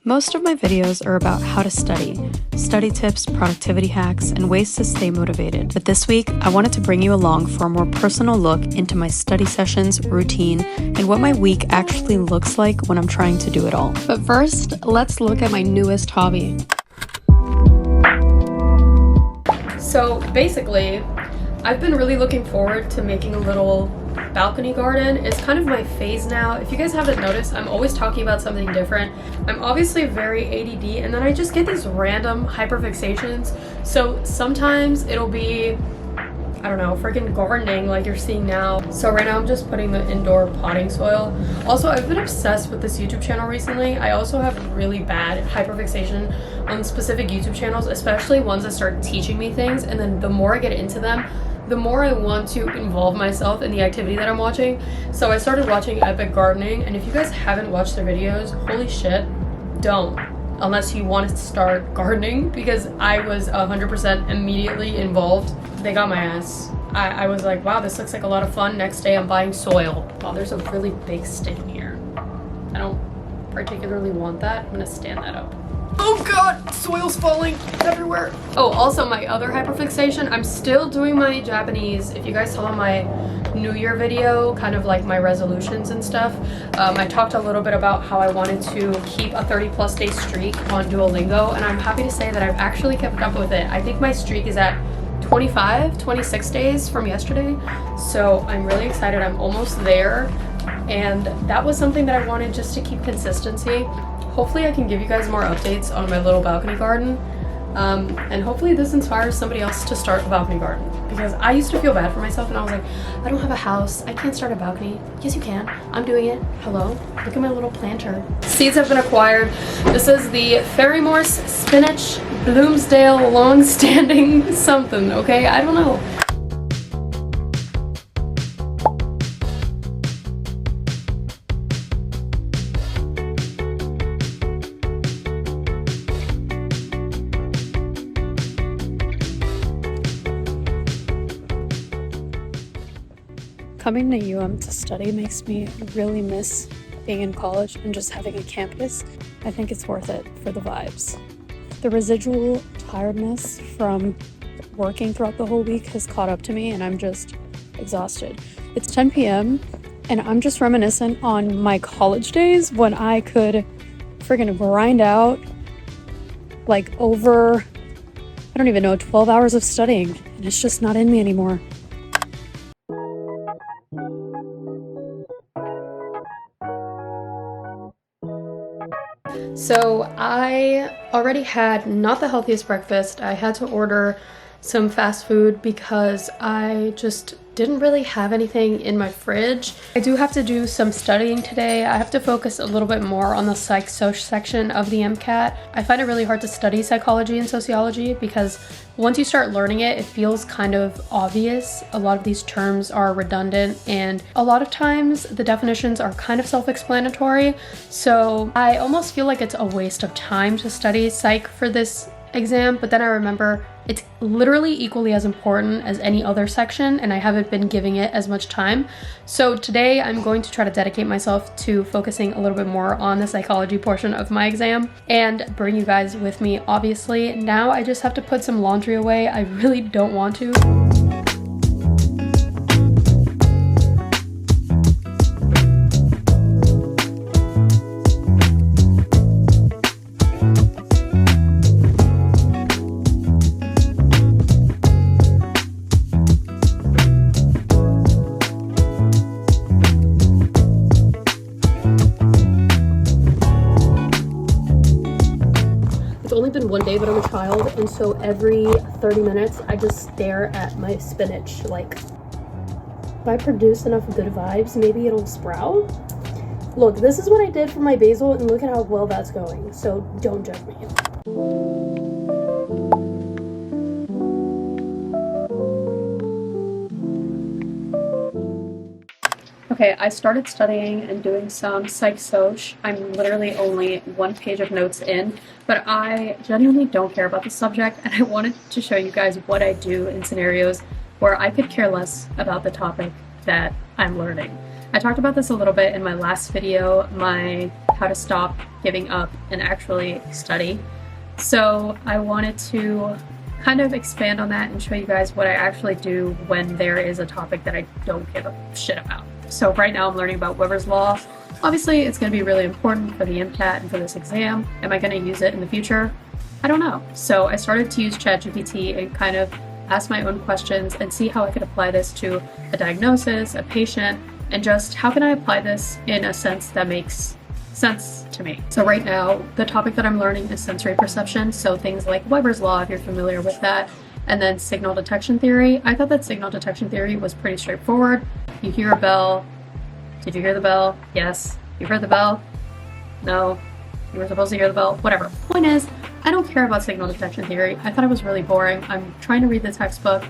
Most of my videos are about how to study tips, productivity hacks, and ways to stay motivated. But this week, I wanted to bring you along for a more personal look into my study sessions, routine, and what my week actually looks like when I'm trying to do it all. But first, let's look at my newest hobby. So basically, I've been really looking forward to making a little balcony garden. It's kind of my phase now. If you guys haven't noticed, I'm always talking about something different. I'm obviously very ADD, and then I just get these random hyperfixations. So sometimes it'll be, I don't know, freaking gardening like you're seeing now. So right now I'm just putting the indoor potting soil. Also, I've been obsessed with this YouTube channel recently. I also have really bad hyperfixation on specific YouTube channels, especially ones that start teaching me things, and then the more I get into them, the more I want to involve myself in the activity that I'm watching. So I started watching Epic Gardening, and if you guys haven't watched their videos, holy shit, don't. Unless you want to start gardening, because I was 100% immediately involved. They got my ass. I was like, wow, this looks like a lot of fun. Next day I'm buying soil. Wow, there's a really big stick in here. I don't particularly want that. I'm gonna stand that up. Oh god, soil's falling everywhere. Oh, also my other hyperfixation, I'm still doing my Japanese. If you guys saw my New Year video, kind of like my resolutions and stuff, I talked a little bit about how I wanted to keep a 30+ day streak on Duolingo, and I'm happy to say that I've actually kept up with it. I think my streak is at 26 days from yesterday, so I'm really excited. I'm almost there, and that was something that I wanted just to keep consistency. Hopefully I can give you guys more updates on my little balcony garden, and hopefully this inspires somebody else to start a balcony garden, because I used to feel bad for myself and I was like, I don't have a house, I can't start a balcony. Yes you can, I'm doing it. Hello, look at my little planter. Seeds have been acquired. This is the Ferrymorse spinach Bloomsdale long-standing something, okay? I don't know. Coming to UM to study makes me really miss being in college and just having a campus. I think it's worth it for the vibes. The residual tiredness from working throughout the whole week has caught up to me, and I'm just exhausted. It's 10 p.m. and I'm just reminiscent on my college days when I could friggin' grind out like over, I don't even know, 12 hours of studying, and it's just not in me anymore. So I already had not the healthiest breakfast. I had to order some fast food because I just didn't really have anything in my fridge. I do have to do some studying today. I have to focus a little bit more on the psych-soc section of the MCAT. I find it really hard to study psychology and sociology because once you start learning it, it feels kind of obvious. A lot of these terms are redundant, and a lot of times the definitions are kind of self-explanatory. So I almost feel like it's a waste of time to study psych for this exam, but then I remember it's literally equally as important as any other section, and I haven't been giving it as much time. So today I'm going to try to dedicate myself to focusing a little bit more on the psychology portion of my exam and bring you guys with me. Obviously, now I just have to put some laundry away. I really don't want to. It's only been one day, but I'm a child, and so every 30 minutes I just stare at my spinach. Like, if I produce enough good vibes, maybe it'll sprout. Look, this is what I did for my basil, and look at how well that's going, so don't judge me. Okay, I started studying and doing some psych-soc. I'm literally only one page of notes in, but I genuinely don't care about the subject, and I wanted to show you guys what I do in scenarios where I could care less about the topic that I'm learning. I talked about this a little bit in my last video. My how to stop giving up and actually study. So I wanted to kind of expand on that and show you guys what I actually do when there is a topic that I don't give a shit about. So right now I'm learning about Weber's Law. Obviously it's going to be really important for the MCAT and for this exam. Am I going to use it in the future? I don't know. So I started to use ChatGPT and kind of ask my own questions and see how I could apply this to a diagnosis, a patient, and just how can I apply this in a sense that makes sense to me. So right now, the topic that I'm learning is sensory perception. So things like Weber's Law, if you're familiar with that, and then signal detection theory. I thought that signal detection theory was pretty straightforward. You hear a bell. Did you hear the bell? Yes. You heard the bell? No. You were supposed to hear the bell? Whatever. Point is, I don't care about signal detection theory. I thought it was really boring. I'm trying to read the textbook.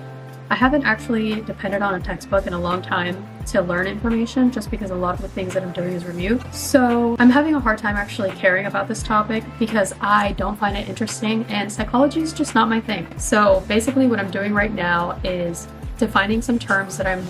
I haven't actually depended on a textbook in a long time to learn information just because a lot of the things that I'm doing is review. So I'm having a hard time actually caring about this topic because I don't find it interesting and psychology is just not my thing. So basically what I'm doing right now is defining some terms that I'm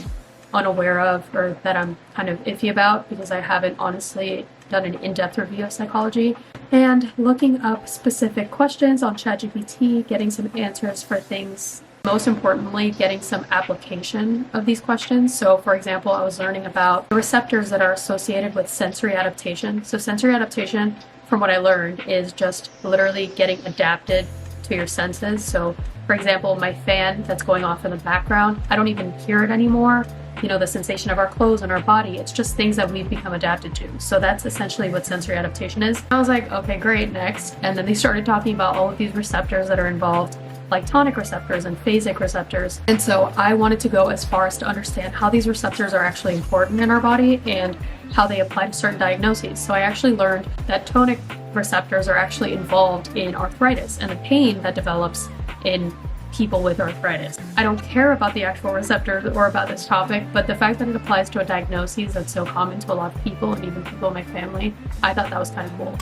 unaware of or that I'm kind of iffy about because I haven't honestly done an in-depth review of psychology, and looking up specific questions on ChatGPT, getting some answers for things. Most importantly, getting some application of these questions. So for example, I was learning about the receptors that are associated with sensory adaptation. So sensory adaptation, from what I learned, is just literally getting adapted to your senses. So for example, my fan that's going off in the background, I don't even hear it anymore. You know, the sensation of our clothes and our body, it's just things that we've become adapted to. So that's essentially what sensory adaptation is. I was like, okay, great, next. And then they started talking about all of these receptors that are involved, like tonic receptors and phasic receptors. And so I wanted to go as far as to understand how these receptors are actually important in our body and how they apply to certain diagnoses. So I actually learned that tonic receptors are actually involved in arthritis and the pain that develops in people with arthritis. I don't care about the actual receptors or about this topic, but the fact that it applies to a diagnosis that's so common to a lot of people and even people in my family, I thought that was kind of cool.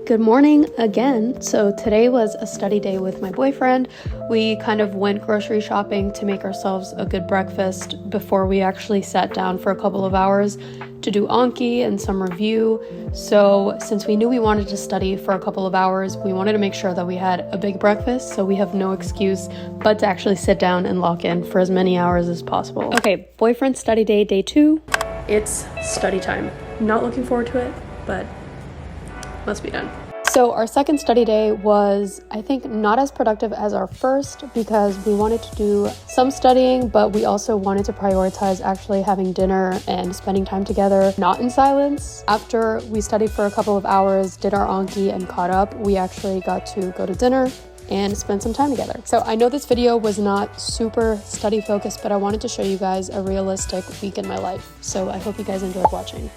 Good morning again. So today was a study day with my boyfriend. We kind of went grocery shopping to make ourselves a good breakfast before we actually sat down for a couple of hours to do Anki and some review. So since we knew we wanted to study for a couple of hours, we wanted to make sure that we had a big breakfast so we have no excuse but to actually sit down and lock in for as many hours as possible. Okay, boyfriend study day, day 2. It's study time. Not looking forward to it, but must be done. So our second study day was, I think, not as productive as our first because we wanted to do some studying, but we also wanted to prioritize actually having dinner and spending time together, not in silence. After we studied for a couple of hours, did our Anki and caught up, we actually got to go to dinner and spend some time together. So I know this video was not super study focused, but I wanted to show you guys a realistic week in my life. So I hope you guys enjoyed watching.